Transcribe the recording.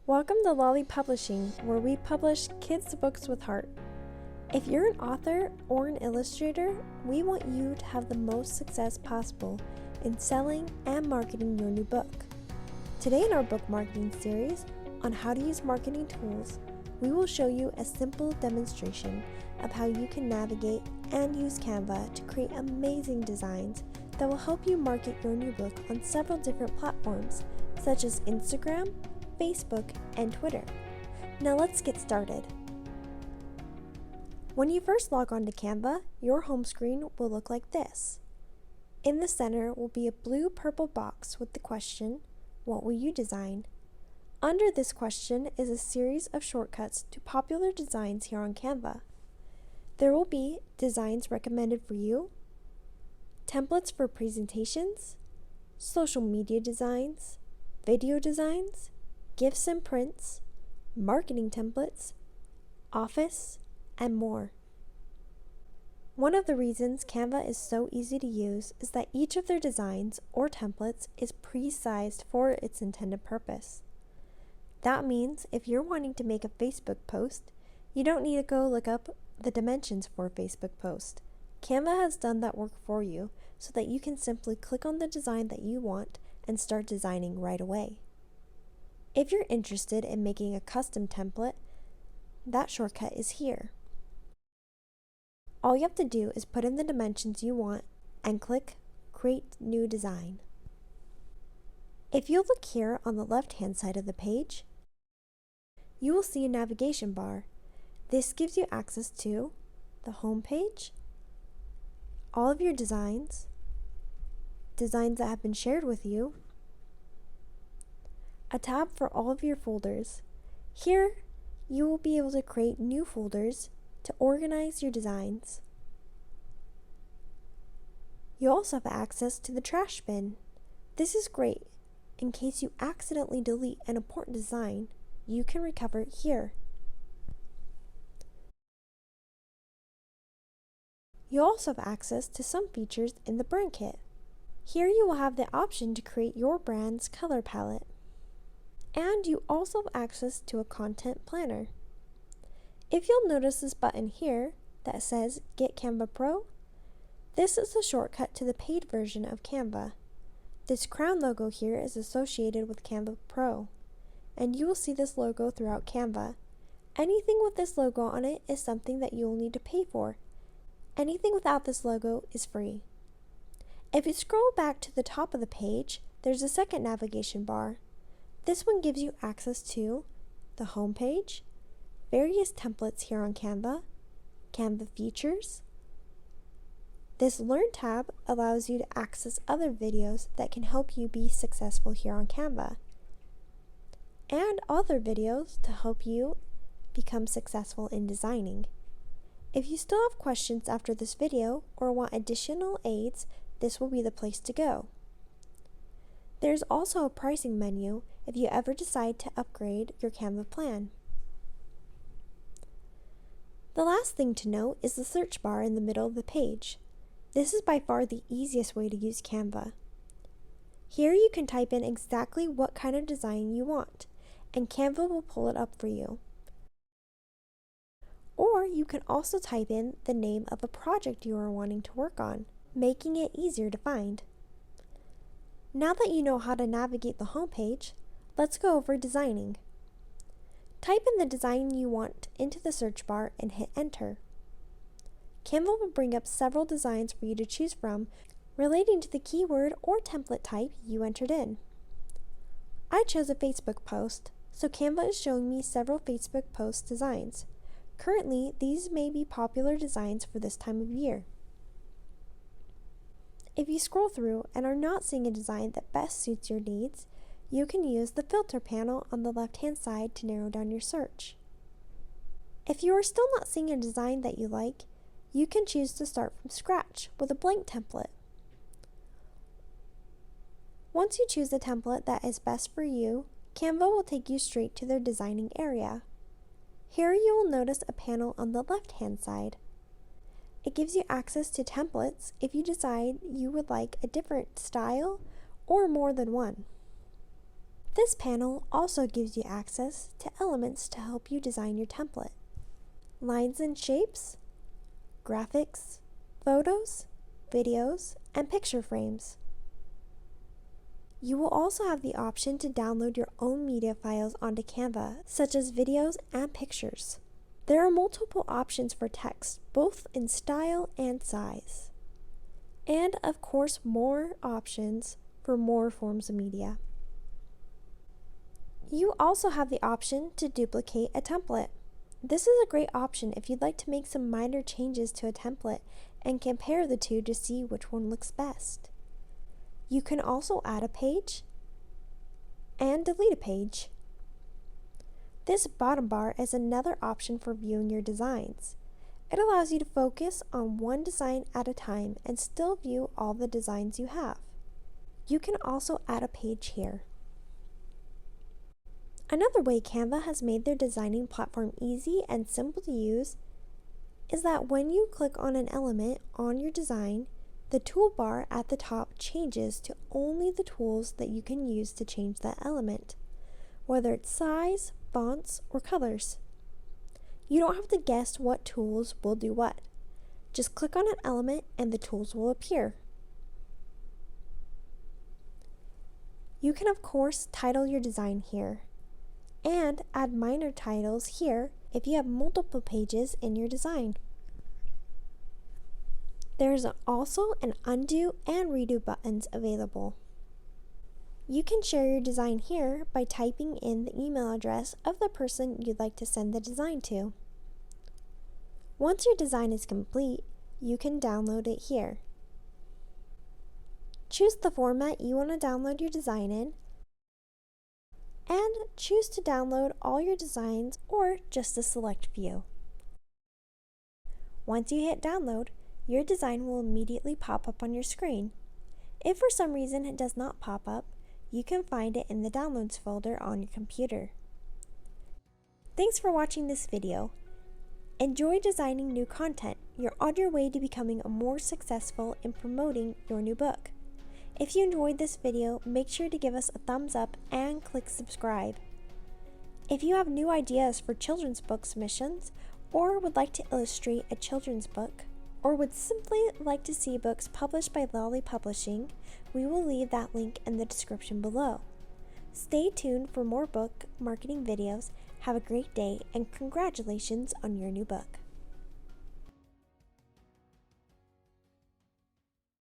Welcome to Lolly Publishing, where we publish kids' books with heart. If you're an author or an illustrator, we want you to have the most success possible in selling and marketing your new book. Today in our book marketing series on how to use marketing tools, we will show you a simple demonstration of how you can navigate and use Canva to create amazing designs that will help you market your new book on several different platforms such as Instagram, Facebook, and Twitter. Now let's get started. When you first log on to Canva, your home screen will look like this. In the center will be a blue-purple box with the question, "What will you design?" Under this question is a series of shortcuts to popular designs here on Canva. There will be designs recommended for you, templates for presentations, social media designs, video designs, gifts and prints, marketing templates, office, and more. One of the reasons Canva is so easy to use is that each of their designs or templates is pre-sized for its intended purpose. That means if you're wanting to make a Facebook post, you don't need to go look up the dimensions for a Facebook post. Canva has done that work for you so that you can simply click on the design that you want and start designing right away. If you're interested in making a custom template, that shortcut is here. All you have to do is put in the dimensions you want and click Create New Design. If you look here on the left-hand side of the page, you will see a navigation bar. This gives you access to the home page, all of your designs that have been shared with you, a tab for all of your folders. Here, you will be able to create new folders to organize your designs. You also have access to the trash bin. This is great. In case you accidentally delete an important design, you can recover it here. You also have access to some features in the brand kit. Here you will have the option to create your brand's color palette. And you also have access to a content planner. If you'll notice this button here that says Get Canva Pro, this is a shortcut to the paid version of Canva. This crown logo here is associated with Canva Pro, and you will see this logo throughout Canva. Anything with this logo on it is something that you will need to pay for. Anything without this logo is free. If you scroll back to the top of the page, there's a second navigation bar. This one gives you access to the home page, various templates here on Canva, Canva features. This Learn tab allows you to access other videos that can help you be successful here on Canva, and other videos to help you become successful in designing. If you still have questions after this video or want additional aids, this will be the place to go. There's also a pricing menu if you ever decide to upgrade your Canva plan. The last thing to note is the search bar in the middle of the page. This is by far the easiest way to use Canva. Here you can type in exactly what kind of design you want, and Canva will pull it up for you. Or you can also type in the name of a project you are wanting to work on, making it easier to find. Now that you know how to navigate the home page, let's go over designing. Type in the design you want into the search bar and hit enter. Canva will bring up several designs for you to choose from relating to the keyword or template type you entered in. I chose a Facebook post, so Canva is showing me several Facebook post designs. Currently, these may be popular designs for this time of year. If you scroll through and are not seeing a design that best suits your needs, you can use the filter panel on the left-hand side to narrow down your search. If you are still not seeing a design that you like, you can choose to start from scratch with a blank template. Once you choose the template that is best for you, Canva will take you straight to their designing area. Here you will notice a panel on the left-hand side. It gives you access to templates if you decide you would like a different style or more than one. This panel also gives you access to elements to help you design your template. Lines and shapes, graphics, photos, videos, and picture frames. You will also have the option to download your own media files onto Canva, such as videos and pictures. There are multiple options for text, both in style and size. And of course, more options for more forms of media. You also have the option to duplicate a template. This is a great option if you'd like to make some minor changes to a template and compare the two to see which one looks best. You can also add a page and delete a page. This bottom bar is another option for viewing your designs. It allows you to focus on one design at a time and still view all the designs you have. You can also add a page here. Another way Canva has made their designing platform easy and simple to use is that when you click on an element on your design, the toolbar at the top changes to only the tools that you can use to change that element, whether it's size, fonts, or colors. You don't have to guess what tools will do what. Just click on an element and the tools will appear. You can of course title your design here, and add minor titles here if you have multiple pages in your design. There's also an undo and redo buttons available. You can share your design here by typing in the email address of the person you'd like to send the design to. Once your design is complete, you can download it here. Choose the format you want to download your design in, and choose to download all your designs or just a select few. Once you hit download, your design will immediately pop up on your screen. If for some reason it does not pop up, you can find it in the Downloads folder on your computer. Thanks for watching this video. Enjoy designing new content. You're on your way to becoming more successful in promoting your new book. If you enjoyed this video, make sure to give us a thumbs up and click subscribe. If you have new ideas for children's book submissions, or would like to illustrate a children's book, or would simply like to see books published by Lolly Publishing, we will leave that link in the description below. Stay tuned for more book marketing videos. Have a great day and congratulations on your new book.